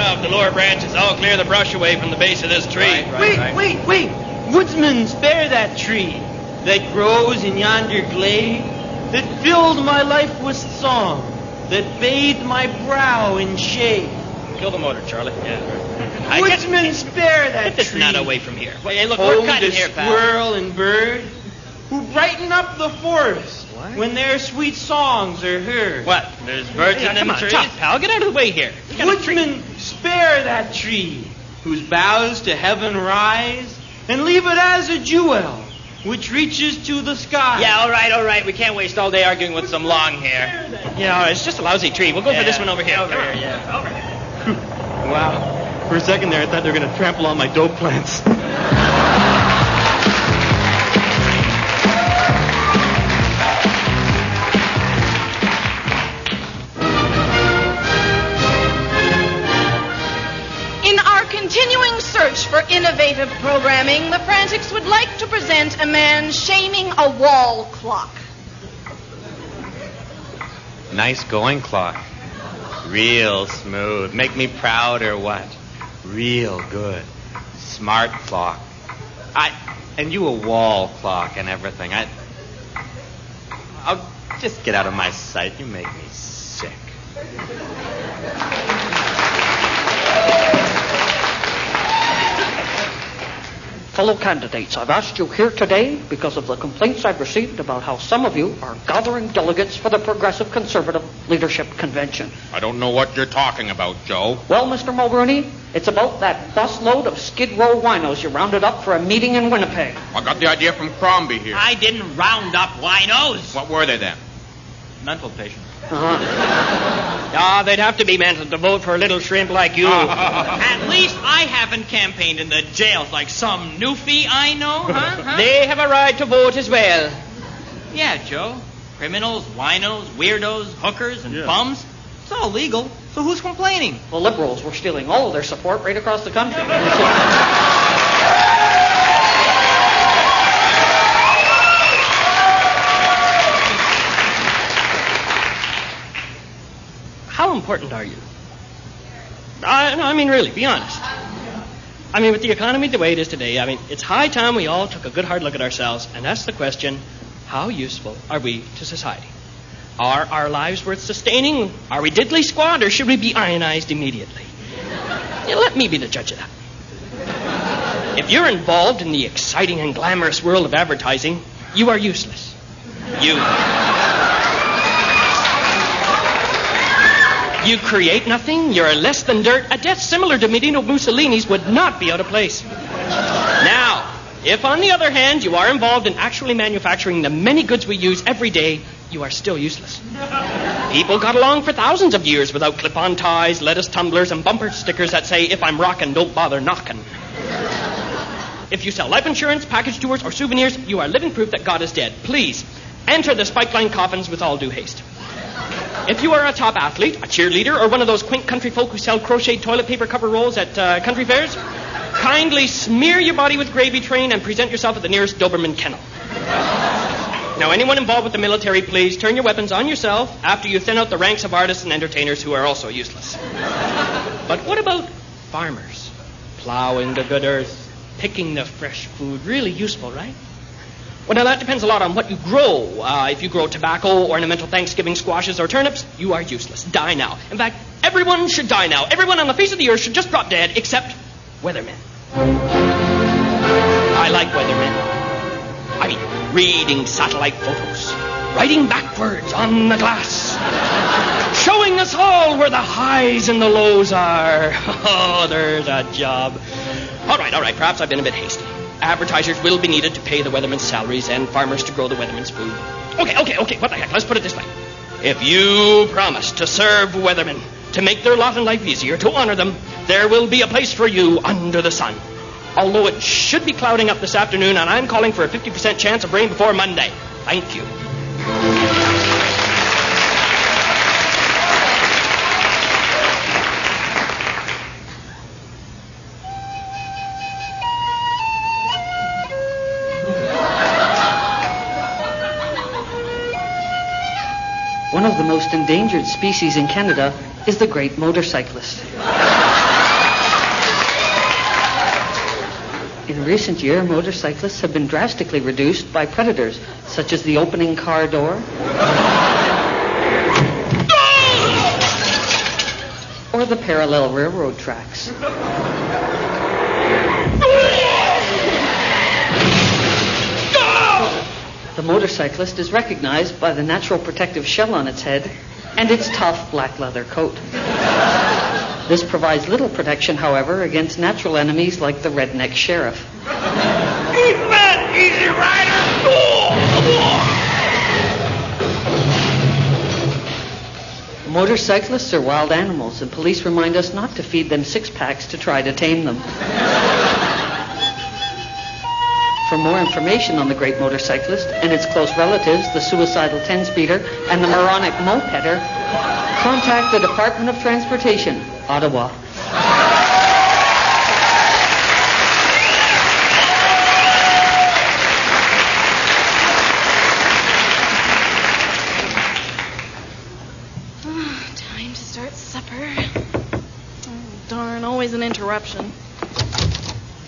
off the lower branches. I'll clear the brush away from the base of this tree. Wait. Woodsman, spare that tree that grows in yonder glade, that filled my life with song, that bathed my brow in shade. Kill the motor, Charlie. Yeah. Woodsman, spare that Get this tree. nut away from here. Hey, look, we're cutting here, pal. Squirrel and bird who brighten up the forest when their sweet songs are heard. What? There's birds in them trees? Tough, pal. Get out of the way here. Woodsman, spare that tree whose boughs to heaven rise, and leave it as a jewel which reaches to the sky. Yeah, all right. We can't waste all day arguing with some long hair. Yeah, it's just a lousy tree. We'll go for this one over here. Over here. Wow. For a second there, I thought they were going to trample on my dope plants. In our continuing search for innovative programming, the Frantics would like to present a man shaming a wall clock. Nice going, clock. Real smooth. Make me proud or what? Real good. Smart clock. And you a wall clock and everything. I'll just get out of my sight. You make me sick. Fellow candidates, I've asked you here today because of the complaints I've received about how some of you are gathering delegates for the Progressive Conservative Leadership Convention. I don't know what you're talking about, Joe. Well, Mr. Mulrooney, it's about that busload of Skid Row winos you rounded up for a meeting in Winnipeg. I got the idea from Crombie here. I didn't round up winos. What were they then? Mental patients. Uh-huh. They'd have to be mental to vote for a little shrimp like you. At least I haven't campaigned in the jails like some newfie I know, huh? They have a right to vote as well. Yeah, Joe. Criminals, winos, weirdos, hookers, and bums. It's all legal. So who's complaining? The Liberals were stealing all of their support right across the country. How important are you? I mean, really, be honest. I mean, with the economy the way it is today, it's high time we all took a good hard look at ourselves and asked the question, how useful are we to society? Are our lives worth sustaining? Are we diddly squat, or should we be ionized immediately? Let me be the judge of that. If you're involved in the exciting and glamorous world of advertising, you are useless. You create nothing, you're less than dirt. A death similar to Benito Mussolini's would not be out of place. Now, if on the other hand you are involved in actually manufacturing the many goods we use every day, you are still useless. People got along for thousands of years without clip-on ties, lettuce tumblers, and bumper stickers that say, if I'm rockin', don't bother knockin'. If you sell life insurance, package tours, or souvenirs, you are living proof that God is dead. Please, enter the spike-line coffins with all due haste. If you are a top athlete, a cheerleader, or one of those quaint country folk who sell crocheted toilet paper cover rolls at country fairs, kindly smear your body with gravy train and present yourself at the nearest Doberman kennel. Now, anyone involved with the military, please turn your weapons on yourself after you thin out the ranks of artists and entertainers who are also useless. But what about farmers? Plowing the good earth, picking the fresh food, really useful, right? Well, now, that depends a lot on what you grow. If you grow tobacco, ornamental Thanksgiving squashes, or turnips, you are useless. Die now. In fact, everyone should die now. Everyone on the face of the earth should just drop dead, except weathermen. I like weathermen. Reading satellite photos, writing backwards on the glass, showing us all where the highs and the lows are. Oh, there's a job. All right, perhaps I've been a bit hasty. Advertisers will be needed to pay the weathermen's salaries and farmers to grow the weathermen's food. Okay, what the heck, let's put it this way. If you promise to serve weathermen, to make their lot in life easier, to honor them, there will be a place for you under the sun. Although it should be clouding up this afternoon, and I'm calling for a 50% chance of rain before Monday. Thank you. One of the most endangered species in Canada is the great motorcyclist. In recent years, motorcyclists have been drastically reduced by predators, such as the opening car door or the parallel railroad tracks. The motorcyclist is recognized by the natural protective shell on its head and its tough black leather coat. This provides little protection, however, against natural enemies like the redneck sheriff. Keep that, Easy Rider! Motorcyclists are wild animals, and police remind us not to feed them six-packs to try to tame them. For more information on the great motorcyclist and its close relatives, the suicidal 10-speeder and the moronic mopeder, contact the Department of Transportation, Ottawa. Time to start supper. Oh, darn, always an interruption.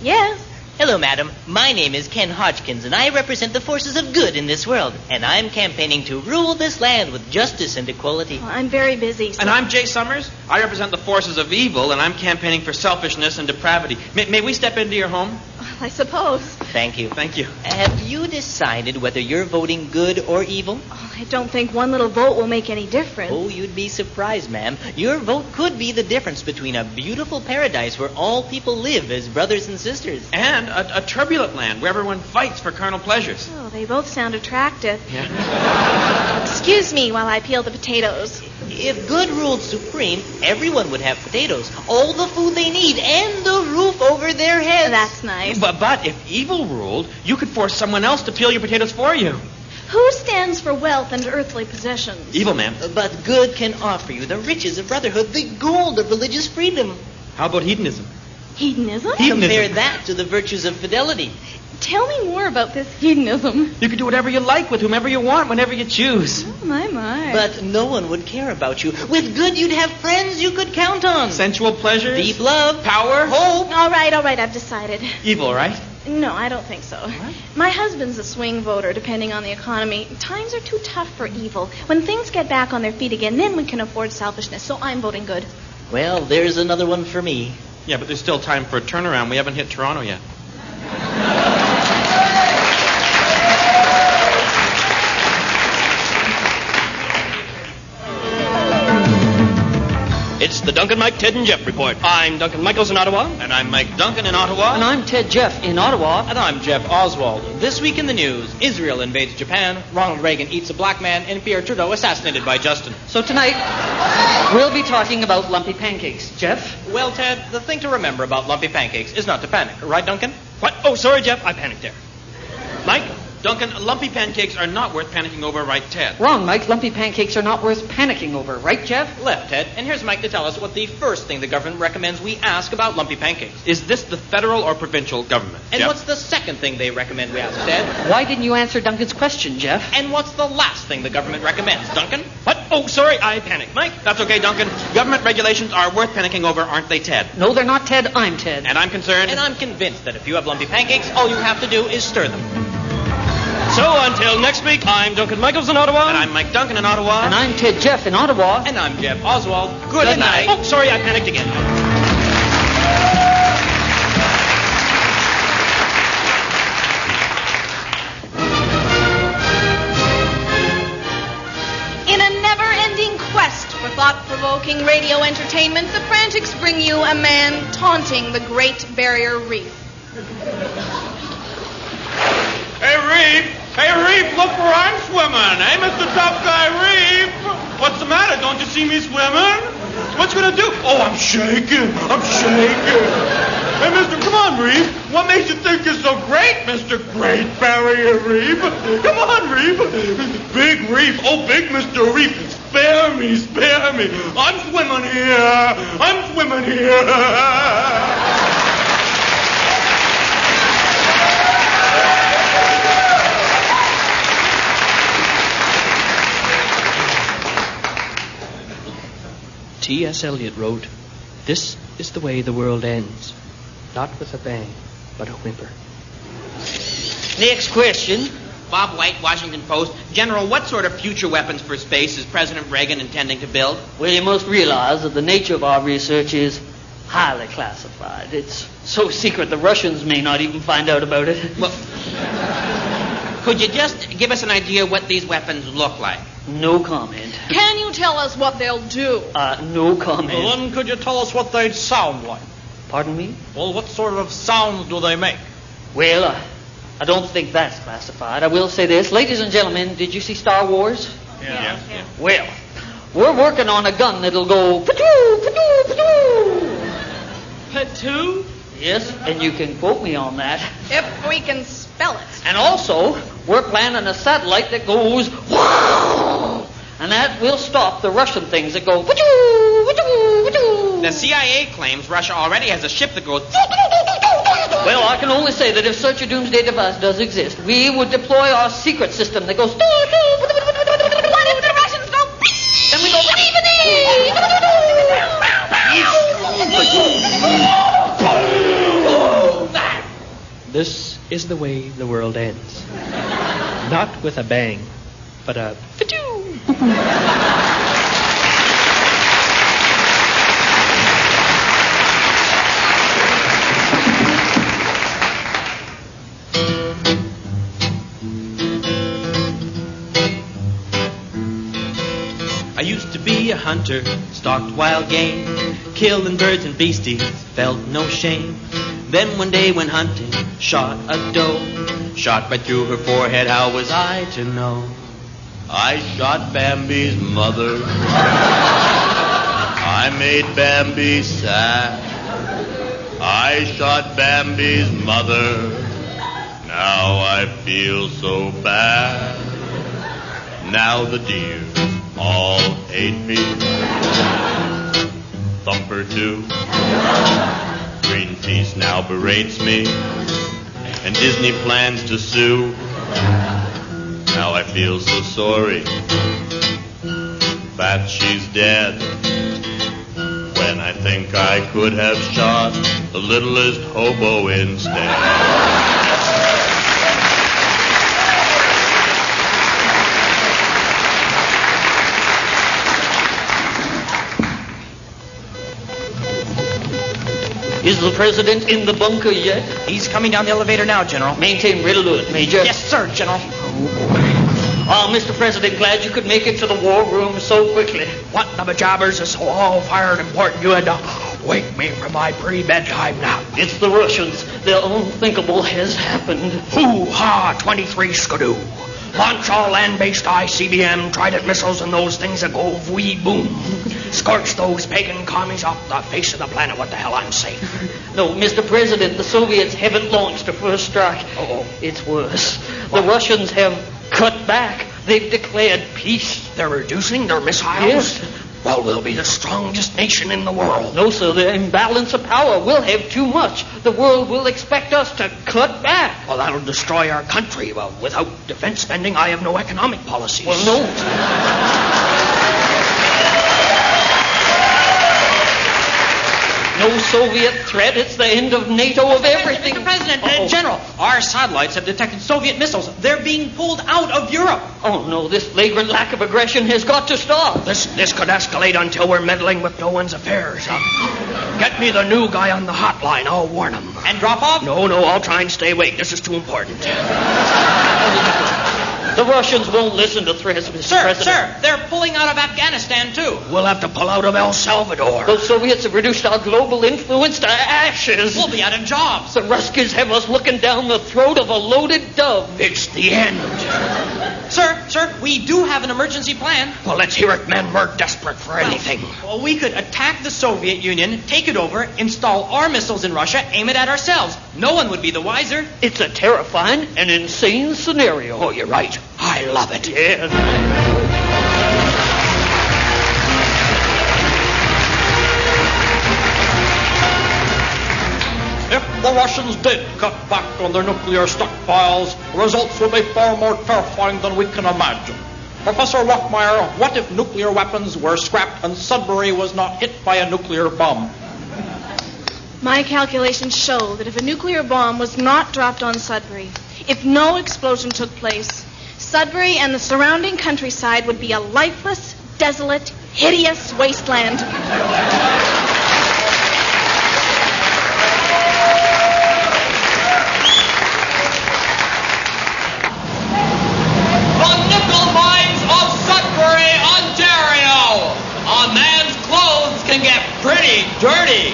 Yes? Hello, madam. My name is Ken Hodgkins, and I represent the forces of good in this world. And I'm campaigning to rule this land with justice and equality. Well, I'm very busy. So... And I'm Jay Summers. I represent the forces of evil, and I'm campaigning for selfishness and depravity. May we step into your home? I suppose. Thank you. Thank you. Have you decided whether you're voting good or evil? Oh, I don't think one little vote will make any difference. Oh, you'd be surprised, ma'am. Your vote could be the difference between a beautiful paradise where all people live as brothers and sisters. And a turbulent land where everyone fights for carnal pleasures. Oh, they both sound attractive. Yeah. Excuse me while I peel the potatoes. If good ruled supreme, everyone would have potatoes, all the food they need, and the roof over their heads. That's nice. But if evil ruled, you could force someone else to peel your potatoes for you. Who stands for wealth and earthly possessions? Evil, ma'am. But good can offer you the riches of brotherhood, the gold of religious freedom. How about hedonism? Hedonism? Compare that to the virtues of fidelity. Tell me more about this hedonism. You could do whatever you like with whomever you want, whenever you choose. Oh, my. But no one would care about you. With good, you'd have friends you could count on. Sensual pleasures. Deep love. Power. Hope. All right, I've decided. Evil, right? No, I don't think so. What? My husband's a swing voter, depending on the economy. Times are too tough for evil. When things get back on their feet again, then we can afford selfishness, so I'm voting good. Well, there's another one for me. Yeah, but there's still time for a turnaround. We haven't hit Toronto yet. It's the Duncan, Mike, Ted, and Jeff report. I'm Duncan Michaels in Ottawa. And I'm Mike Duncan in Ottawa. And I'm Ted Jeff in Ottawa. And I'm Jeff Oswald. This week in the news, Israel invades Japan, Ronald Reagan eats a black man, and Pierre Trudeau assassinated by Justin. So tonight, we'll be talking about lumpy pancakes. Jeff? Well, Ted, the thing to remember about lumpy pancakes is not to panic. Right, Duncan? What? Oh, sorry, Jeff. I panicked there. Mike? Duncan, lumpy pancakes are not worth panicking over, right, Ted? Wrong, Mike. Lumpy pancakes are not worth panicking over. Right, Jeff? Left, Ted. And here's Mike to tell us what the first thing the government recommends we ask about lumpy pancakes. Is this the federal or provincial government? And Jeff? what's the second thing they recommend we ask, Ted? Why didn't you answer Duncan's question, Jeff? And what's the last thing the government recommends, Duncan? What? Oh, sorry. I panicked. Mike? That's okay, Duncan. Government regulations are worth panicking over, aren't they, Ted? No, they're not, Ted. I'm Ted. And I'm concerned. And I'm convinced that if you have lumpy pancakes, all you have to do is stir them. So until next week, I'm Duncan Michaels in Ottawa. And I'm Mike Duncan in Ottawa. And I'm Ted Jeff in Ottawa. And I'm Jeff Oswald. Good night. Oh, sorry. I panicked again. In a never-ending quest for thought-provoking radio entertainment, the Frantics bring you a man taunting the Great Barrier Reef. Hey, Reef, look where I'm swimming. Hey, Mr. Tough Guy Reef. What's the matter? Don't you see me swimming? What you gonna do? Oh, I'm shaking. Hey, mister, come on, Reef. What makes you think you're so great, Mr. Great Barrier Reef? Come on, Reef. Big Reef. Oh, big Mr. Reef. Spare me. I'm swimming here. T.S. Eliot wrote, "This is the way the world ends. Not with a bang, but a whimper." Next question. Bob White, Washington Post. General, what sort of future weapons for space is President Reagan intending to build? Well, you must realize that the nature of our research is highly classified. It's so secret the Russians may not even find out about it. Well, could you just give us an idea what these weapons look like? No comment. Can you tell us what they'll do? No comment. Well, then could you tell us what they'd sound like? Pardon me? Well, what sort of sounds do they make? Well, I don't think that's classified. I will say this. Ladies and gentlemen, did you see Star Wars? Yeah. Well, we're working on a gun that'll go patoo, patoo, patoo. Patoo? Yes, and you can quote me on that. If we can spell it. And also, we're planning a satellite that goes wow, and that will stop the Russian things that go patoo, patoo, patoo. The CIA claims Russia already has a ship that goes... Well, I can only say that if such a doomsday device does exist, we would deploy our secret system that goes... What if the Russians go... And we go... This is the way the world ends. Not with a bang, but a I used to be a hunter, stalked wild game, killing birds and beasties, felt no shame. Then one day when hunting, shot a doe, shot right through her forehead, how was I to know? I shot Bambi's mother. I made Bambi sad. I shot Bambi's mother. Now I feel so bad. Now the deer all hate me. Thumper too. Greenpeace now berates me. And Disney plans to sue. Now I feel so sorry that she's dead, when I think I could have shot the littlest hobo instead. Is the president in the bunker yet? He's coming down the elevator now, General. Maintain red alert, Major. Yes, sir, General. Mr. President, glad you could make it to the war room so quickly. What the bejabbers is so all-fired important you had to wake me from my pre-bedtime nap? It's the Russians. The unthinkable has happened. Hoo-ha, 23 Skidoo. Launch all land-based ICBM Trident missiles and those things that go wee boom. Scorch those pagan commies off the face of the planet. What the hell I'm saying? No, Mr. President, the Soviets haven't launched a first strike. Uh-oh. It's worse. The Russians have cut back. They've declared peace. They're reducing their missiles? Yes. Well, we'll be the strongest nation in the world. No, sir, the imbalance of power. We'll have too much. The world will expect us to cut back. Well, that'll destroy our country. Well, without defense spending, I have no economic policies. Well, no. No Soviet threat. It's the end of NATO, of everything. Mr. President, General, our satellites have detected Soviet missiles. They're being pulled out of Europe. Oh, no, this flagrant lack of aggression has got to stop. This could escalate until we're meddling with no one's affairs. Get me the new guy on the hotline. I'll warn him. And drop off? No, I'll try and stay awake. This is too important. The Russians won't listen to threats, Mr. President. Sir, they're pulling out of Afghanistan, too. We'll have to pull out of El Salvador. Those Soviets have reduced our global influence to ashes. We'll be out of jobs. The Ruskies have us looking down the throat of a loaded dove. It's the end. Sir, we do have an emergency plan. Well, let's hear it, men. We're desperate for anything. Well, we could attack the Soviet Union, take it over, install our missiles in Russia, aim it at ourselves. No one would be the wiser. It's a terrifying and insane scenario. Oh, you're right. I love it. Yes. If the Russians did cut back on their nuclear stockpiles, the results would be far more terrifying than we can imagine. Professor Rockmeyer, what if nuclear weapons were scrapped and Sudbury was not hit by a nuclear bomb? My calculations show that if a nuclear bomb was not dropped on Sudbury, If no explosion took place, Sudbury and the surrounding countryside would be a lifeless, desolate, hideous wasteland. The nickel mines of Sudbury, Ontario. A man's clothes can get pretty dirty.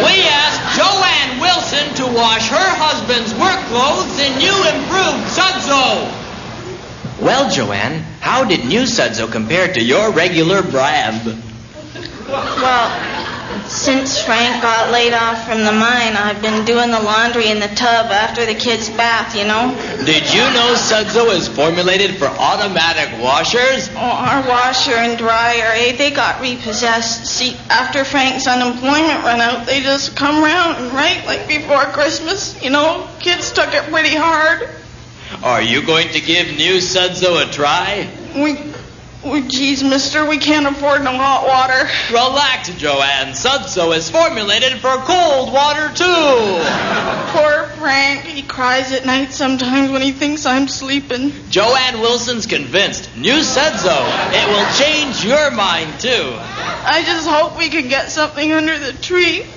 We asked Joanne Wilson to wash her husband's work clothes in new improved Sudso. Well, Joanne, how did new Sudso compare to your regular brand? Well, since Frank got laid off from the mine, I've been doing the laundry in the tub after the kids' bath, you know. Did you know Sudso is formulated for automatic washers? Oh, our washer and dryer, they got repossessed. See, after Frank's unemployment run out, they just come round, right? Like before Christmas, you know, kids took it pretty hard. Are you going to give new Sudso a try? Geez, mister, we can't afford no hot water. Relax, Joanne. Sudso is formulated for cold water, too. Poor Frank. He cries at night sometimes when he thinks I'm sleeping. Joanne Wilson's convinced. New Sudso. It will change your mind, too. I just hope we can get something under the tree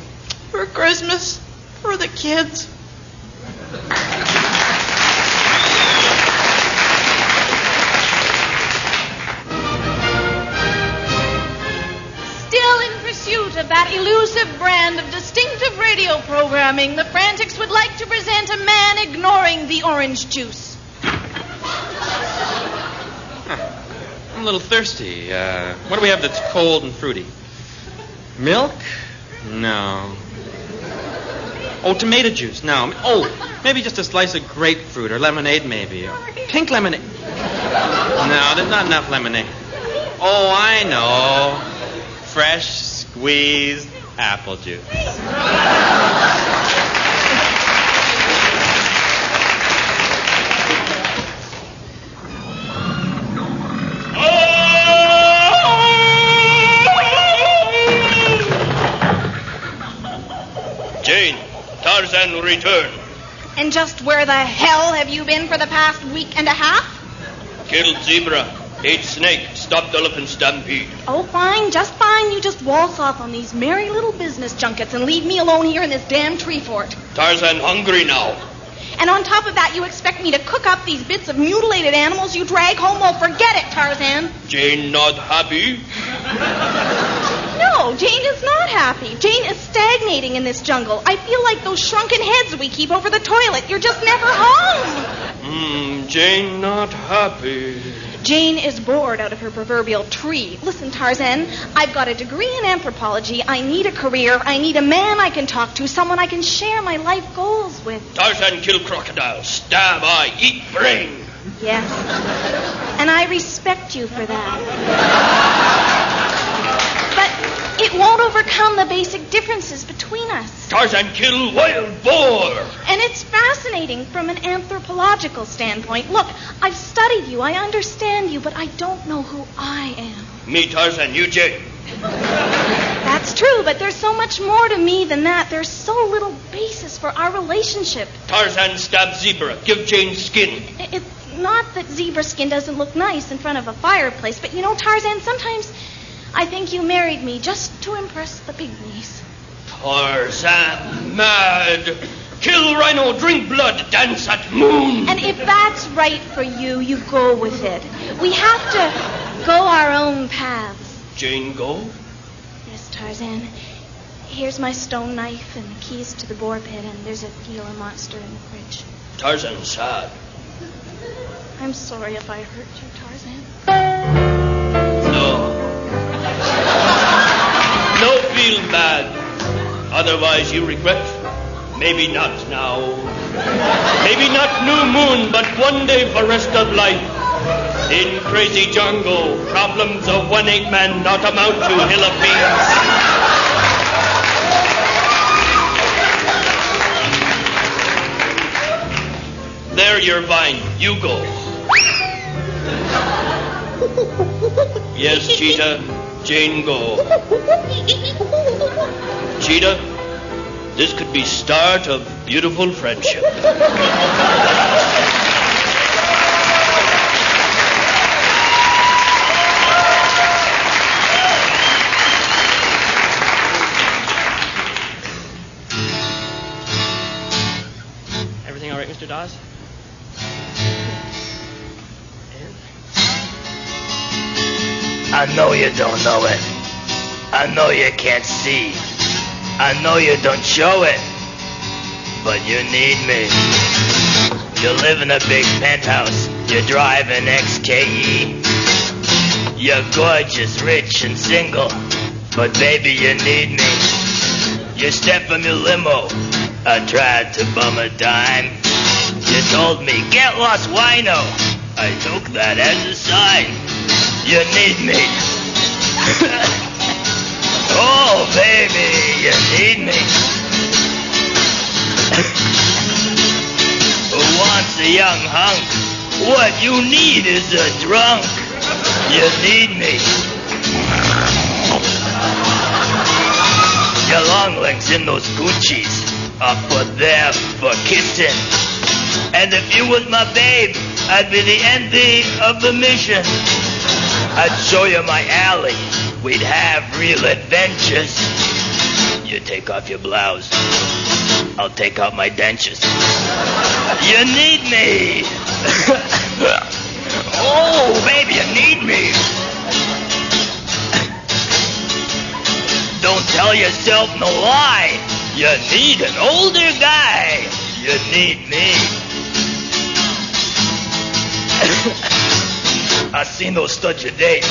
for Christmas for the kids. Still in pursuit of that elusive brand of distinctive radio programming, the Frantics would like to present a man ignoring the orange juice. I'm a little thirsty. What do we have that's cold and fruity? Milk? No. Oh, tomato juice? No. Oh, maybe just a slice of grapefruit or lemonade, maybe. Or pink lemonade. No, there's not enough lemonade. Oh, I know. Fresh, squeezed apple juice. Jane, Tarzan returned. And just where the hell have you been for the past week and a half? Killed zebra, ate snake, stopped elephant stampede. Oh, fine, just fine. You just waltz off on these merry little business junkets and leave me alone here in this damn tree fort. Tarzan hungry now. And on top of that, you expect me to cook up these bits of mutilated animals you drag home? Well, forget it, Tarzan. Jane not happy? No, Jane is not happy. Jane is stagnating in this jungle. I feel like those shrunken heads we keep over the toilet. You're just never home. Jane not happy. Jane is bored out of her proverbial tree. Listen, Tarzan, I've got a degree in anthropology. I need a career. I need a man I can talk to, someone I can share my life goals with. Tarzan kill crocodile, stab eye, eat brain. Yes. And I respect you for that. But it won't overcome the basic differences between us. Tarzan kill wild boar. And it's fascinating from an anthropological standpoint. Look, I've studied you, I understand you, but I don't know who I am. Me Tarzan, you Jane. That's true, but there's so much more to me than that. There's so little basis for our relationship. Tarzan stab zebra, give Jane skin. It's not that zebra skin doesn't look nice in front of a fireplace, but you know, Tarzan, sometimes I think you married me just to impress the pygmies. Tarzan mad. Kill rhino, drink blood, dance at moon. And if that's right for you, you go with it. We have to go our own paths. Jane go? Yes, Tarzan. Here's my stone knife and the keys to the boar pit, and there's a Gila monster in the fridge. Tarzan sad. I'm sorry if I hurt you, Tarzan. No feel bad. Otherwise you regret. Maybe not now. Maybe not new moon, but one day for rest of life. In crazy jungle, problems of 1-8 man not amount to hill of beans. There your vine, you go. Yes, Cheetah, Jane go. Cheetah, this could be start of beautiful friendship. right, Mr. Dawes? I know you don't know it. I know you can't see. I know you don't show it. But you need me. You live in a big penthouse. You drive an XKE. You're gorgeous, rich, and single. But baby, you need me. You step from your limo. I tried to bum a dime. You told me, get lost, wino. I took that as a sign. You need me. Oh, baby, you need me. Who wants a young hunk? What you need is a drunk. You need me. Your long legs in those Gucci's are put there for kissing. And if you was my babe, I'd be the ending of the mission. I'd show you my alley. We'd have real adventures. You take off your blouse. I'll take out my dentures. You need me. Oh, baby, you need me. Don't tell yourself no lie. You need an older guy. You need me. I seen those studs you date,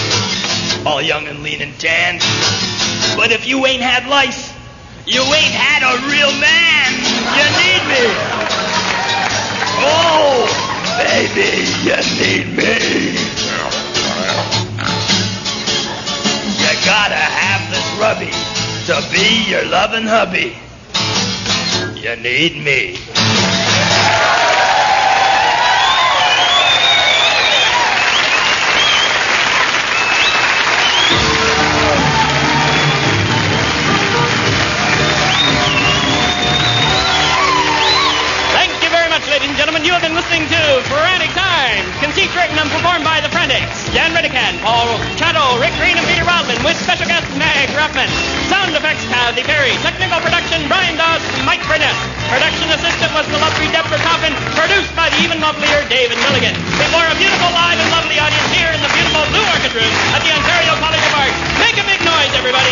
all young and lean and tan. But if you ain't had life, you ain't had a real man. You need me. Oh, baby, you need me. You gotta have this rubby to be your loving hubby. You need me. Ladies and gentlemen, you have been listening to Frantic Times, conceived, written, and performed by the Frantics, Jan Redican, Paul Chatto, Rick Green, and Peter Rodman, with special guest Meg Ruffman. Sound effects, Kathy Perry. Technical production, Brian Doss, Mike Burnett. Production assistant was the lovely Deborah Coffin. Produced by the even lovelier David Milligan. Before a beautiful live and lovely audience here in the beautiful Blue Orchid Room at the Ontario College of Art. Make a big noise, everybody.